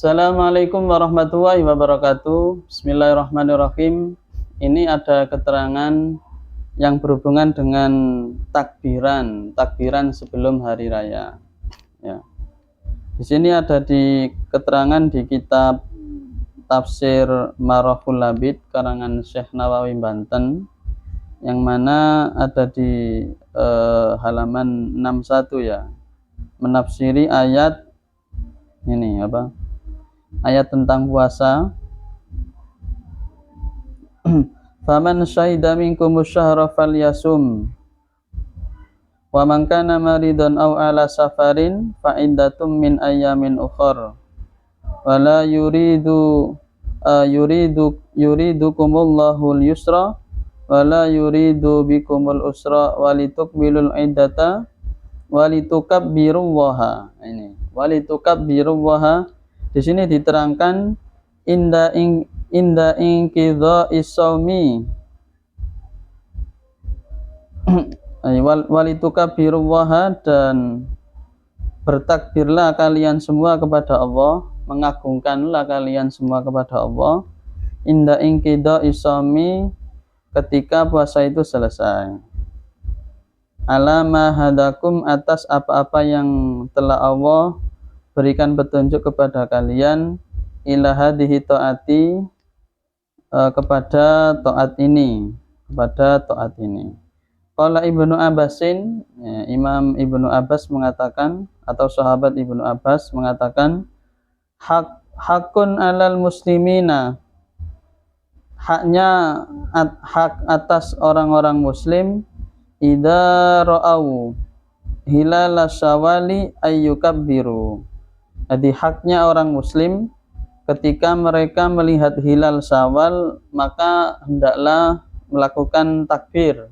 Assalamualaikum warahmatullahi wabarakatuh. Bismillahirrahmanirrahim. Ini ada keterangan yang berhubungan dengan takbiran sebelum hari raya. Ya. Di sini ada di keterangan di kitab Tafsir Marahul Labid karangan Syekh Nawawi Banten, yang mana ada di halaman 61 ya, menafsiri ayat ini ayat tentang puasa. Faman syahida minkumus syahra falyasum wa man kana maridan aw ala safarin fa iddatum min ayyamin ukhra wala yuridukumullahu al-yusra wala yuridu bikumul usra walitukmilul iddata walitukabbirullaha. Ini walitukabbirullaha di sini diterangkan inda inqidha'is shaumi walitukabbirullaha, dan bertakbirlah kalian semua kepada Allah, mengagungkanlah kalian semua kepada Allah inda inqidha'is shaumi, ketika puasa itu selesai. Alama hadakum, atas apa-apa yang telah Allah berikan petunjuk kepada kalian, ila hadhihi taati, kepada taat ini, Qala Ibnu Abbasin, ya, Imam Ibnu Abbas mengatakan, atau sahabat Ibnu Abbas mengatakan, hakun alal muslimina, hak atas orang-orang muslim, idza ra'au hilal syawali ayyukabbiru. Jadi haknya orang muslim ketika mereka melihat hilal Syawal, maka hendaklah melakukan takbir,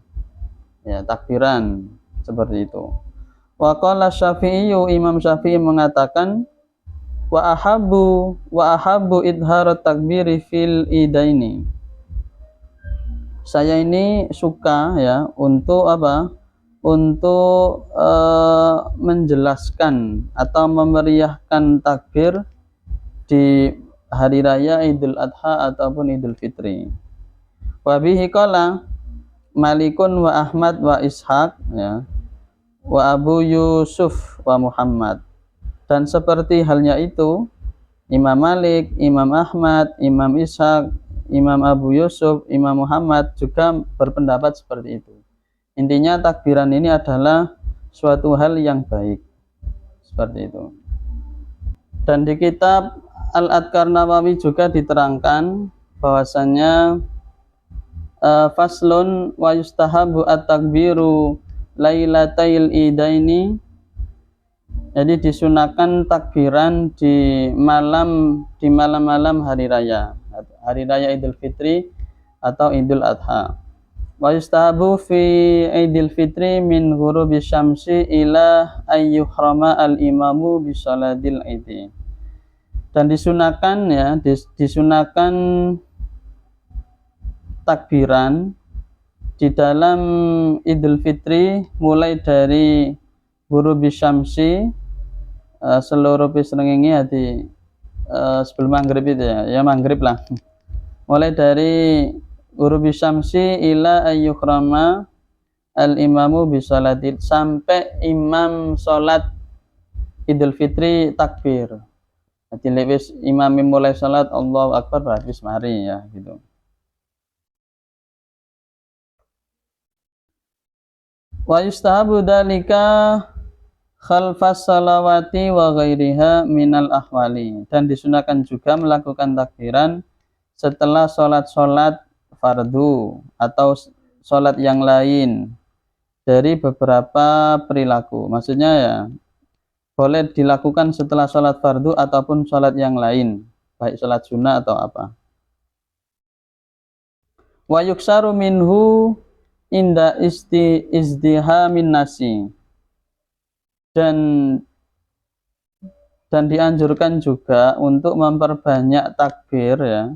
ya, takbiran seperti itu. Wa qala Syafi'i, Imam Syafi'i mengatakan, wa ahabbu idharat takbiri fil idaini. Saya ini suka, ya, untuk untuk menjelaskan atau memeriahkan takbir di hari raya Idul Adha ataupun Idul Fitri. Wa bihi qala Malikun wa Ahmad wa Ishaq, ya, wa Abu Yusuf wa Muhammad. Dan seperti halnya itu, Imam Malik, Imam Ahmad, Imam Ishaq, Imam Abu Yusuf, Imam Muhammad juga berpendapat seperti itu. Intinya takbiran ini adalah suatu hal yang baik, seperti itu. Dan di kitab Al-Adhkar Nawawi juga diterangkan bahwasannya faslun wa yustahabu at-takbiru lailatal idaini, jadi disunahkan takbiran di malam-malam hari raya Idul Fitri atau Idul Adha. Wa yustahabu fi Idul Fitri min ghurubi syamsi ila ayyuhrama al-imamu bi salatil idi. Dan disunahkan, ya, disunahkan takbiran di dalam Idul Fitri mulai dari ghurubi syamsi, seluruh srengenge di sebelum maghrib itu, ya maghrib lah. Mulai dari ghurubi syamsi ila ayyuhrama al-imamu bisolatil, sampai imam sholat Idul Fitri takbir. Jadi lewis imam mulai sholat Allahu Akbar berarti mari, ya, gitu. Wa yustahabu dalika khalfas salawati wa ghairiha minal ahwali, dan disunahkan juga melakukan takbiran setelah sholat fardu atau sholat yang lain dari beberapa perilaku. Maksudnya, ya, boleh dilakukan setelah sholat fardu ataupun sholat yang lain, baik sholat sunnah atau apa. Wa yuksaru minhu inda izdihamin nasi, dan dianjurkan juga untuk memperbanyak takbir, ya,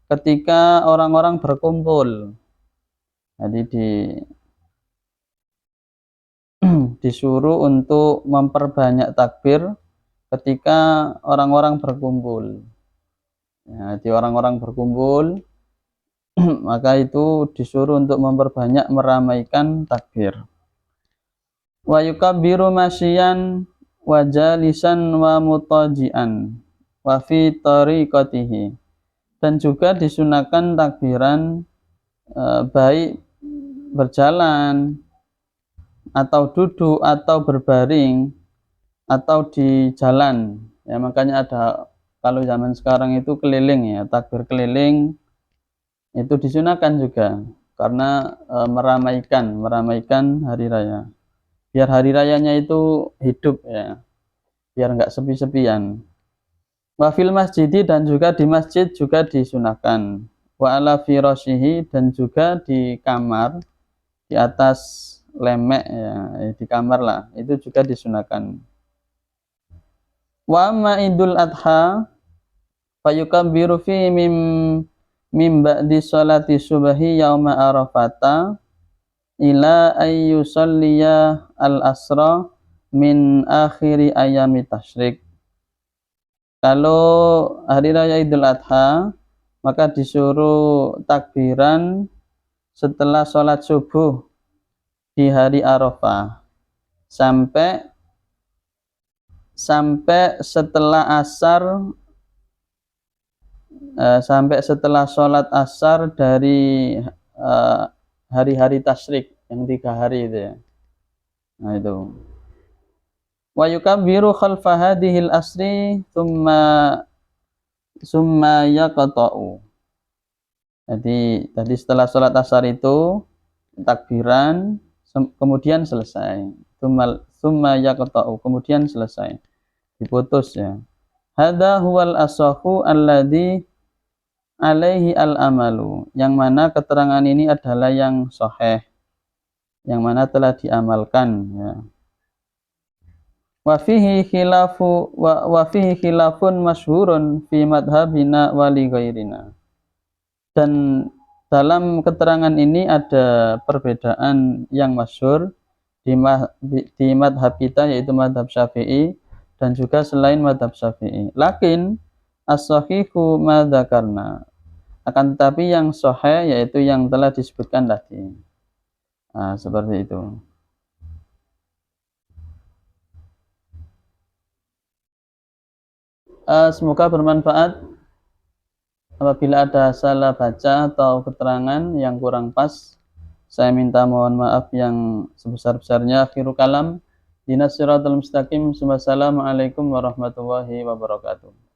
ketika orang-orang berkumpul. Jadi disuruh untuk memperbanyak takbir ketika orang-orang berkumpul. Ya, di orang-orang berkumpul maka itu disuruh untuk memperbanyak meramaikan takbir. Wa yukabbiru masyian wa jalisan wa mutajian wa fi tariqatihi. Dan juga disunahkan takbiran baik berjalan atau duduk atau berbaring atau di jalan. Ya, makanya ada kalau zaman sekarang itu keliling ya, takbir keliling itu disunahkan juga karena meramaikan hari raya. Biar hari rayanya itu hidup ya, biar enggak sepi-sepian. Wa fil masjidi, dan juga di masjid juga disunahkan. Wa ala firasyihi, dan juga di kamar, di atas lemek ya, di kamar lah, itu juga disunahkan. Wa amma idul adha fayukabbiru fi mim ba'di sholati subhi yauma arafata ila ayyusalliya al-asra min akhiri ayami tasyrik. Kalau hari raya Idul Adha, maka disuruh takbiran setelah sholat subuh di hari Arafah sampai setelah asar, sampai setelah sholat asar dari hari-hari tasyrik yang 3 hari itu ya. Nah itu. Wa yukabbiru khalfa hadhil asri summa yaqta'u. Jadi setelah sholat asar itu takbiran, kemudian selesai. Summa yaqta'u, kemudian selesai. Diputus ya. Hadza huwal asahu alladzi alaihi al-amalu. Yang mana keterangan ini adalah yang sahih, yang mana telah diamalkan ya. Wa fihi khilafun masyhurun fi madhabina wa li ghairina. Dan dalam keterangan ini ada perbedaan yang masyhur di madhab kita, yaitu madhab Syafi'i, dan juga selain madhab Syafi'i. Lakin as-sahihu ma dzakarna. Akan tetapi yang sahih yaitu yang telah disebutkan tadi. Nah, seperti itu. Semoga bermanfaat. Apabila ada salah baca atau keterangan yang kurang pas, saya minta mohon maaf yang sebesar-besarnya. Akhirul kalam, dinas siratal mustaqim. Wassalamualaikum warahmatullahi wabarakatuh.